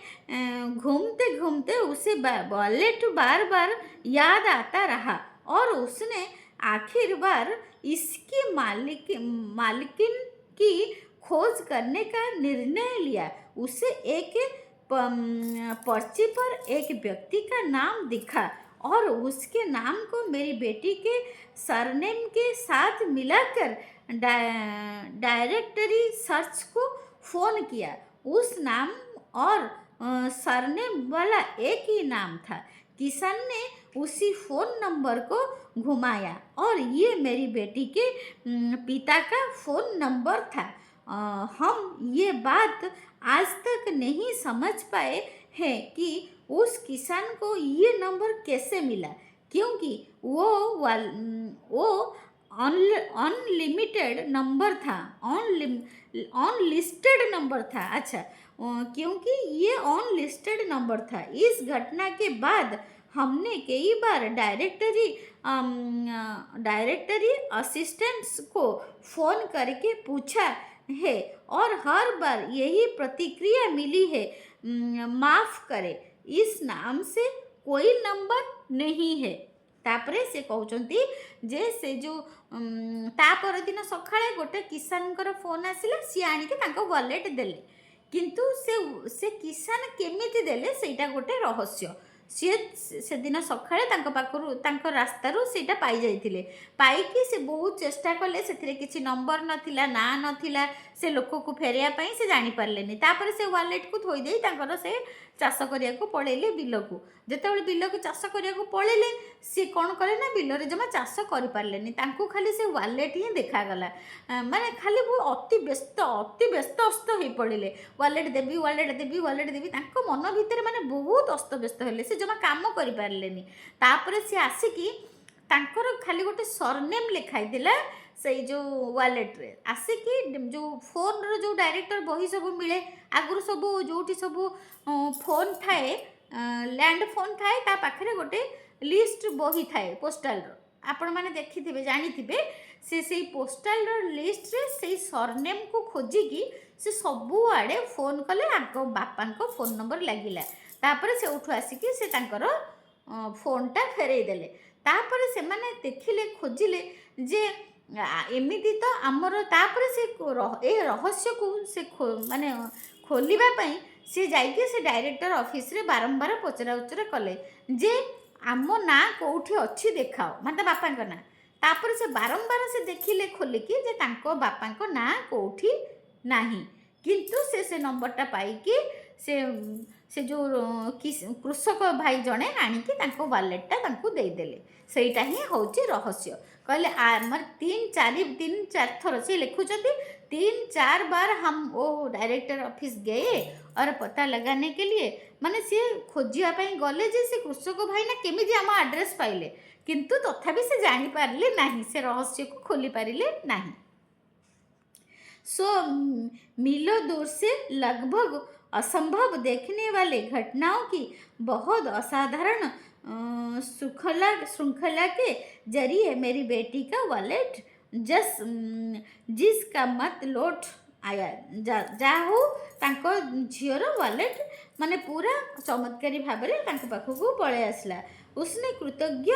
घूमते उसे वालेट बार बार याद आता रहा और उसने आखिर बार इसकी मालिकिन की खोज करने का निर्णय लिया उसे एक पर्ची पर एक व्यक्ति का नाम दिखा और उसके नाम को मेरी बेटी के सरनेम के साथ मिलाकर डायरेक्टरी सर्च को फ़ोन किया। उस नाम और सरनेम वाला एक ही नाम था। किशन ने उसी फ़ोन नंबर को घुमाया और ये मेरी बेटी के पिता का फ़ोन नंबर था। हम ये बात आज तक नहीं समझ पाए हैं कि उस किसान को ये नंबर कैसे मिला, क्योंकि वो अनलिमिटेड नंबर था, अनलिस्टेड नंबर था। अच्छा, क्योंकि ये अनलिस्टेड नंबर था। इस घटना के बाद हमने कई बार डायरेक्टरी असिस्टेंट्स को फ़ोन करके पूछा है और हर बार यही प्रतिक्रिया मिली है, माफ़ करें, इस नाम से कोई नंबर नहीं है। तापरे से कहउचंती जे से जो तापर दिन सकाळे गोटे किसानकर फोन आसिला, सी आनिके तांको वॉलेट देले, किंतु से किसान केमिति देले सेटा गोटे रहस्य। सी से दिन सकाळे तांको पाखरु तांको रास्तारू सेटा पाई जाइथिले, पाइकी से बहुत चेष्टा कले, सेथिरे किछि नंबर नथिला, ना नथिला, से लोक को फेरिया पई से जानि पारलेनी। तापर से वॉलेट को थोई देई तांकर से चाष करिया को पळेले बिलकू। जेतेबेले बिलकू चाष करिया को पळेले, सी कोन कले ना बिलरे जमा चाष करि पारलेनी, तांको खाली से वॉलेट ही देखागला। माने खाली वो अति व्यस्त अस्त हो पड़े, वॉलेट देवी तांको मन भितर माने बहुत अस्त व्यस्त हेले, से जमा काम करि पारलेनी। तापर से आसिकी तांकर खाली गोटे सरनेम लिखाई दिला से जो वॉलेट रे, आसिकी जो फोन रो जो डायरेक्टर बही सब मिले आगुर सब जोटी सब फोन थाए, लैंड फोन थाए, ता पाखरे गोटे लिस्ट बही थाए पोस्टाल रो, आपण माने देखिथिबे जानिथिबे। से पोस्टाल लिस्ट रे से सरनेम को खोजिकी से सबु आड़े फोन कले, आगो बापांको फोन नंबर लागिला। तापर से उठु आसिकी से तांकर फोनटा फेरई देले। तापर से माने देखिले खोजिले जे एमिति तो आमर, तापर से ए रहस्य को से माने खोलिबा पई से जाइके से डायरेक्टर ऑफिस रे बारंबार पचरा उचरा कले जे आम ना कोठी अच्छी देखाओ, माने बापांको ना। तापर से बारंबार से देखिले खोलिकी जे तांको बापांको ना कोठी नाही, किंतु से नंबरटा पाइकी से जो कृषक भाई जड़े आनिकी तांको वॉलेटटा तांको दे देले। सेटा ही होची रहस्य। कहले आमर 3-4 थर से लिखुचंती, 3-4 बार हम वो डायरेक्टर ऑफिस गए और पता लगाने के लिए, माने सी खोजिया पई गले जे से कृषक भाई ना केमिति आम एड्रेस पाइले, किंतु तथापि से जानी पारले नाही, से रहस्य को खोली पारिले नाही। मीलों दूर से लगभग असंभव देखने वाले घटनाओं की बहुत असाधारण श्रृंखला के जरिए मेरी बेटी का वॉलेट जिसका मत लौट आया। जाहू तांको झीर वॉलेट माने पूरा चमत्कारी भाव में तांको पाखକୁ पळे आसला। उसने कृतज्ञ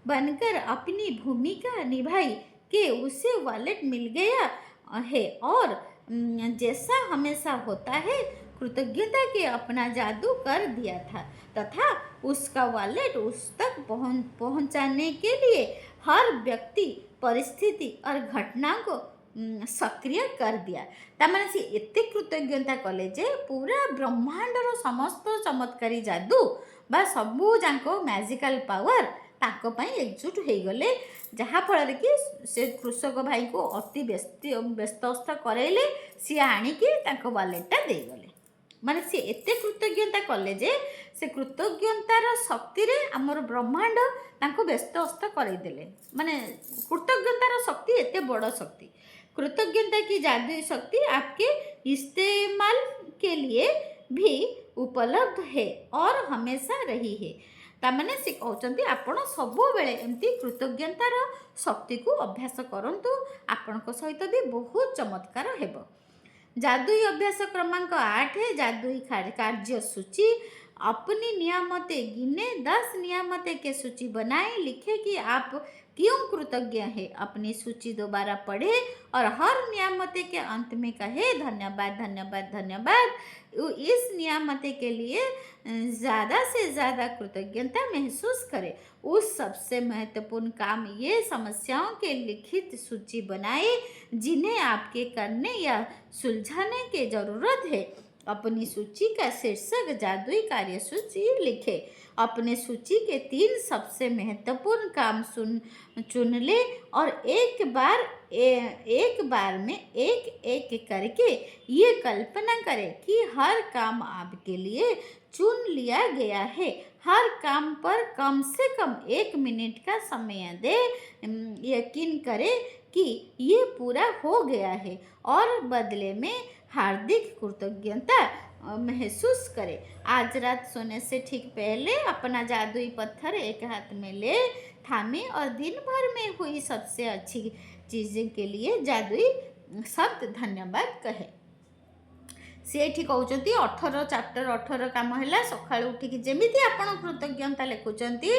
बनकर अपनी भूमिका निभाई कि उसे वॉलेट मिल गया है और जैसा हमेशा होता है कृतज्ञता के अपना जादू कर दिया था तथा उसका वॉलेट उस तक पहुंचाने के लिए हर व्यक्ति, परिस्थिति और घटना को सक्रिय कर दिया। तामाने से एते कृतज्ञता कले जे पूरा ब्रह्मांडर समस्त चमत्कारी जादू बा सबू जाको मैजिकल पावर ताको पई एकजुट हो गले, जहाँ फल कि से कृषक भाई को अति व्यस्तस्थ करैले, सी आनिकी ताको वॉलेटटा दे गले। माने से एते कृतज्ञता कले जे से कृतज्ञतार शक्ति रे हमर ब्रह्मांड ताको व्यस्तस्थ कराई देले। माने कृतज्ञतार शक्ति एते बड़ शक्ति। कृतज्ञता की जादुई शक्ति आपके इस्तेमाल के लिए भी उपलब्ध है और हमेशा रही है। तामाने से कहउचंती आपण सब बेले एमती कृतज्ञतार शक्ति को अभ्यास करंतु, आपणक सहित भी बहुत चमत्कार हेबो। जादुई अभ्यास क्रमांक 8 जादुई कार्यसूची अपनी नियामतें गिने, 10 नियामतें की सूची बनाए, लिखे कि आप क्यों कृतज्ञ है। अपनी सूची दोबारा पढ़े और हर नियामतें के अंत में कहे धन्यवाद धन्यवाद धन्यवाद। इस नियामतें के लिए ज़्यादा से ज़्यादा कृतज्ञता महसूस करें। उस सबसे महत्वपूर्ण काम ये समस्याओं के लिखित सूची बनाए जिन्हें आपके करने या सुलझाने की ज़रूरत है। अपनी सूची का शीर्षक जादुई कार्य सूची लिखे। अपने सूची के 3 सबसे महत्वपूर्ण काम चुन ले और एक बार में एक एक करके ये कल्पना करें कि हर काम आपके लिए चुन लिया गया है। हर काम पर कम से कम 1 मिनट का समय दे। यकीन करें कि ये पूरा हो गया है और बदले में हार्दिक कृतज्ञता महसूस करें। आज रात सोने से ठीक पहले अपना जादुई पत्थर एक हाथ में ले थामे और दिन भर में हुई सबसे अच्छी चीज़ों के लिए जादुई शब्द धन्यवाद कहे। सी एठी कहउचंती 18 चैप्टर 18 काम हैला सकाळु उठिकी जेमिति आपण कृतज्ञता लिखुचंती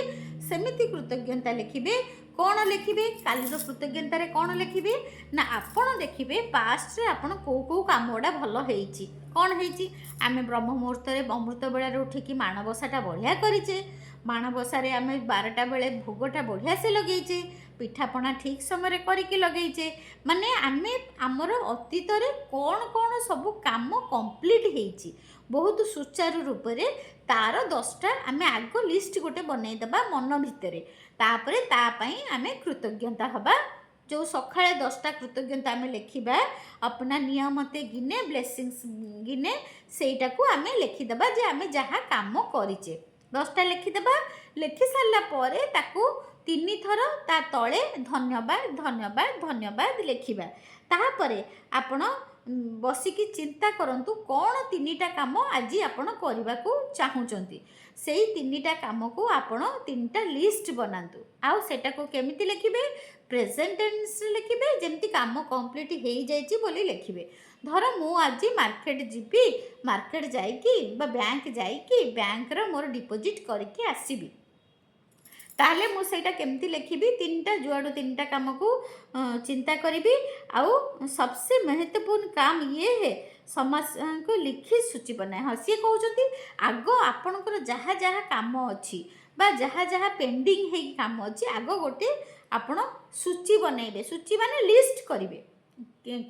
सेमिति कृतज्ञता लिखिबे। कौन लिखिबे कालीर कृतज्ञतार कौन लिखिबे ना आपण देखिबे पास्ट रे आपण को को कामडा भलो हेइची कौन हेइची। आमे ब्रह्म मुहूर्त रे अमृत बेला रे उठिकी माणबसाटा बढ़िया करिचे। माणबसा रे आमे 12टा बेले भोगटा बढ़िया से लगेइचे। पिठापଣା ठीक समय करके लगेइचे। माने आमे आमर अतीत रे कौन कौन सब काम कंप्लीट हेइची बहुत सुचारू रूप रे तार 10टा आमे आगो लिस्ट गोटे बनई दबा मन भितरे। तापरे ता पई आमे कृतज्ञता हबा। जो सकाळे 10टा कृतज्ञता आमे लिखिबा अपना नियमते गिने ब्लेसिंग्स गिने सेटा को आमे लिखि दबा जे आमे जहा काम करिचे 10टा लिखि दबा। लिखि सारला परे ताकू 3 थर ता तळे धन्यवाद धन्यवाद धन्यवाद लिखिबा। तापरे आपण बसिकी चिंता करंतु कौन 3टा काम आज आपण करबा को चाहुचंती। सेई 3टा काम को आपण 3टा लिस्ट बनांतु। आउ सेटा को केमिति लिखिबे प्रेजेंट टेंस लिखिबे जेमति काम कंप्लीट हेई जाईची बोली लिखिबे। धर मु आज मार्केट जीबी मार्केट जाईकी बा बैंक जाईकी बैंक रो मोर डिपॉजिट करके आसीबी ताले मु सेटा केमती लिखिबी 3टा जुआडू 3टा काम को चिंता करिबी। आउ सबसे महत्वपूर्ण काम ये है समस्या को लिखी सूची बनाए। हाँ सी कहउचंती आगो आपनकर जहा जहा काम अछि बा जहा जहा पेंडिंग हे काम अछि आगो गोटे आपण सूची बनैबे। सूची माने लिस्ट करिवे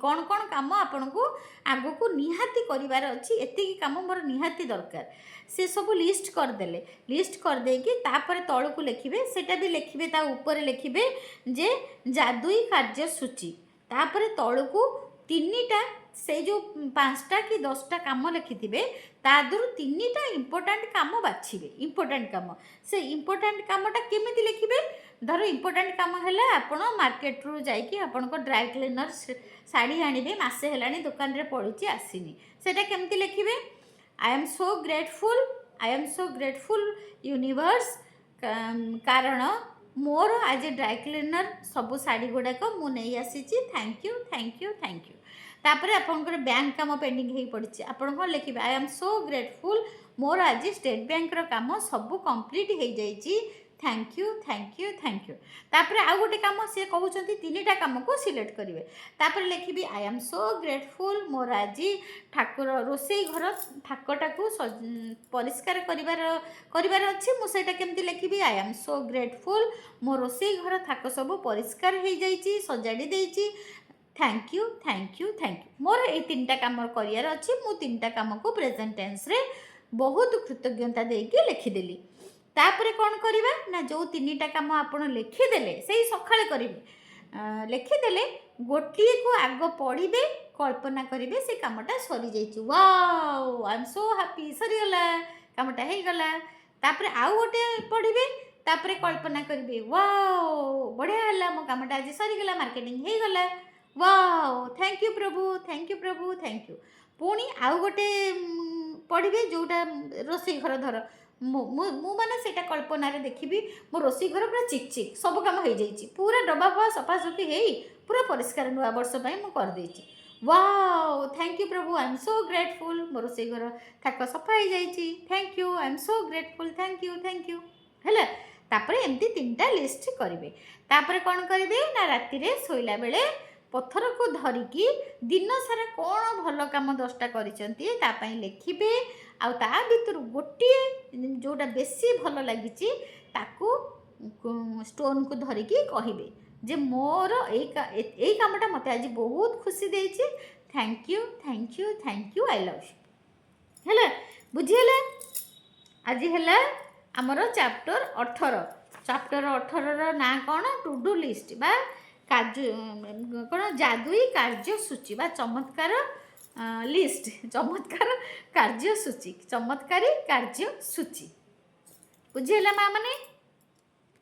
कौन कौन काम आपन को आगो को निहाती करिवार अछि एतिकी काम मोर निहाती दरकार से सब लिस्ट कर देले। लिस्ट कर देकी तापर तळ को लिखिबे सेटा भी लिखिबे ता ऊपर लिखिबे जे जादुई कार्य सूची। तापर तळ को 3टा से जो 5टा कि 10टा काम लिखिथिबे ता दरु 3टा इंपोर्टेंट काम बाछिबे। इंपोर्टेंट काम से इंपोर्टेंट कामटा केमिति लिखिबे धर इंपोर्टेंट काम हैला आपण मार्केट रू जाईकी आपण को ड्राई क्लीनर साड़ी आनिबे मासे हेलानी दुकान रे पड़ीची आसीनी सेटा केमिति लिखिबे I am so grateful universe कारण मोर आज ड्राई क्लीनर सब साड़ी गुड़ाक मु नहीं आसीची thank you thank you thank you. तापर आपनकर बैंक काम पेंडिंग हे पड़ीची आपण को लिखिबे आई एम सो ग्रेटफुल मोर आज स्टेट बैंक रो काम सब कंप्लीट हे जाईची thank you thank you thank you. तापर आउ गोटे काम से कहउचंती 3टा काम को सिलेक्ट करिवे। तापर लिखिबी आई एम सो ग्रेटफुल मोर आज ठाकुर रोसई घर ठाकटा को परिष्कार करिवार अछि मु सेटा केमति लिखिबी आई एम सो ग्रेटफुल मोर रोसई घर थाक सब परिष्कार हे जाईची सजाडी देईची thank you thank you thank you. मोर ए 3टा काम करियार अछि मु 3टा काम को प्रेजेंट टेंस रे बहुत कृतज्ञता देकी लिखिदेली। तापरे कौन करिबा ना जो 3टा काम आपण लिखिदेले सेही सखाळे करिवे लिखिदेले गोटिए को आग पढ़िबे कल्पना करिवे से कामटा सरी जाईची wow I am so happy सरी गला कामटा हे गला। तापरे आउ गोटे पढ़िबे तापरे कल्पना करिवे वाओ बढ़िया हला मो कामटा आज सरी गला मार्केटिंग हे गला वाओ थैंक यू प्रभु थैंक यू प्रभु थैंक यू। पुणी आउ गोटे पढ़िबे जोटा रोसई घर धर मु माने सेटा कल्पना रे देखिबी मो रोसई घर पूरा चिक चिक सब काम हो जाईची पूरा डब्बा फा सफा सफी हेई पूरा परिष्कार नुआ वर्ष पई मु कर देईची वाओ थैंक यू प्रभु आई एम सो ग्रेटफुल मोर रोषेई घर थाक सफा हो जाइए thank you I am so grateful thank you है तापर एमती 3टा लिस्ट करेंगे तापर कौन करेंगे ना राति शोला बेले पत्थर को धरिकी दिन सारा कौन भल कम 10टा कर लिखिए आउ ता भितर गोटे जोटा बेसी भल लगी ताकू स्टोन को धरिकी कहे जे मोर यही कामटा मत आज बहुत खुशी देची thank you I love you है बुझीगला आज है आमर चैप्टर 18 ना कौन टू डू लिस्ट बा कार्य कौन जादुई कार्यसूची बा चमत्कार लिस्ट चमत्कार कार्यसूची चमत्कारी कार्यसूची बुझीगला माँ मैंने